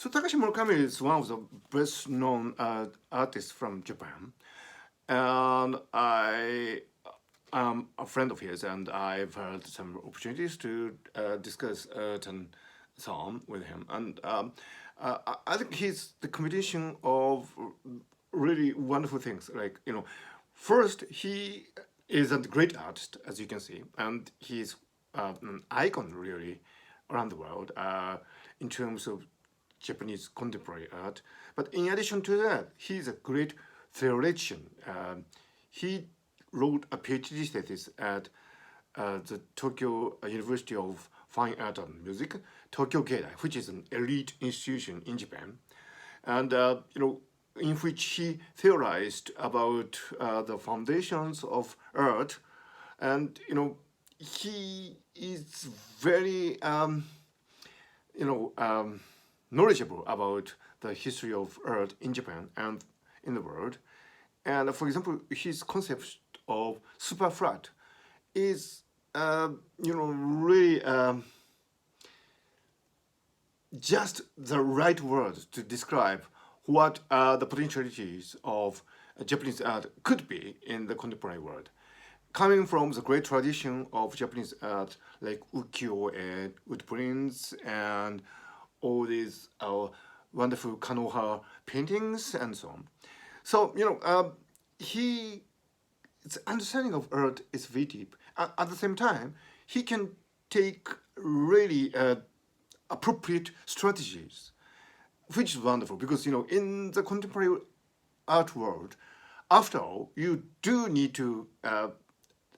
So Takashi Murakami is one of the best-known artists from Japan, and I am a friend of his, and I've had some opportunities to discuss art and so on with him. And I think he's the combination of really wonderful things. Like, first he is a great artist, as you can see, and he's an icon really around the world in terms of Japanese contemporary art. But in addition to that, he's a great theoretician. He wrote a PhD thesis at the Tokyo University of Fine Art and Music, Tokyo Keidai, which is an elite institution in Japan, and in which he theorized about the foundations of art, and he is very knowledgeable about the history of art in Japan and in the world. And for example, his concept of superflat is, really just the right word to describe what the potentialities of Japanese art could be in the contemporary world. Coming from the great tradition of Japanese art like ukiyo-e, wood prints, and all these wonderful kanoha paintings and so on. So, his understanding of art is very deep. At the same time, he can take really appropriate strategies, which is wonderful because, in the contemporary art world, after all, you do need to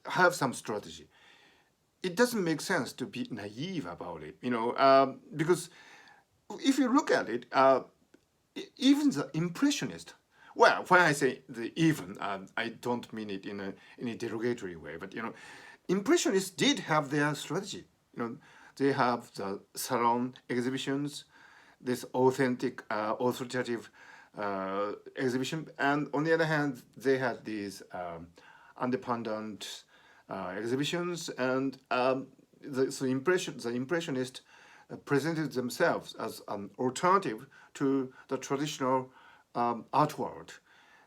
have some strategy. It doesn't make sense to be naive about it, because if you look at it, even the impressionist, well, when I say the even, I don't mean it in a derogatory way, but impressionists did have their strategy. They have the salon exhibitions, this authentic, authoritative exhibition, and on the other hand, they had these independent exhibitions, and the impressionists presented themselves as an alternative to the traditional art world.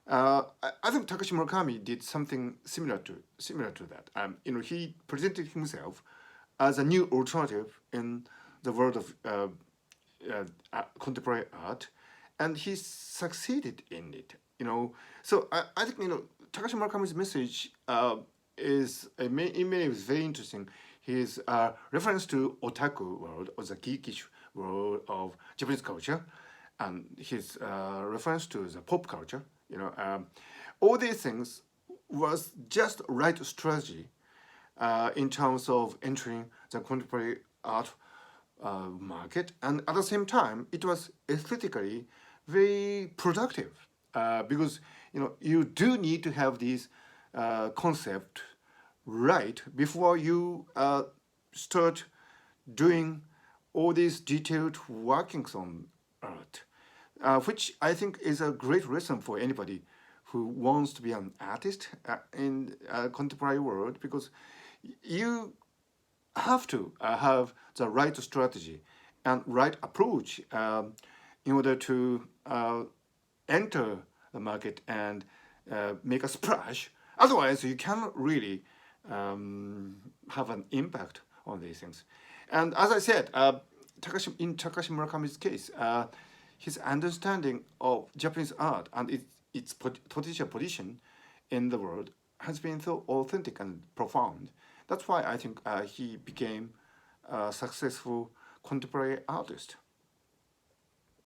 I think Takashi Murakami did something similar to that. He presented himself as a new alternative in the world of contemporary art, and he succeeded in it. So I think Takashi Murakami's message is in many ways very interesting. His reference to otaku world, or the geekish world of Japanese culture, and his reference to the pop culture, all these things was just right strategy in terms of entering the contemporary art market, and at the same time, it was aesthetically very productive because you do need to have these concept right before you start doing all these detailed workings on art, which I think is a great lesson for anybody who wants to be an artist in a contemporary world, because you have to have the right strategy and right approach in order to enter the market and make a splash. Otherwise, you cannot really have an impact on these things. And as I said, in Takashi Murakami's case, his understanding of Japanese art and its potential position in the world has been so authentic and profound. That's why I think he became a successful contemporary artist.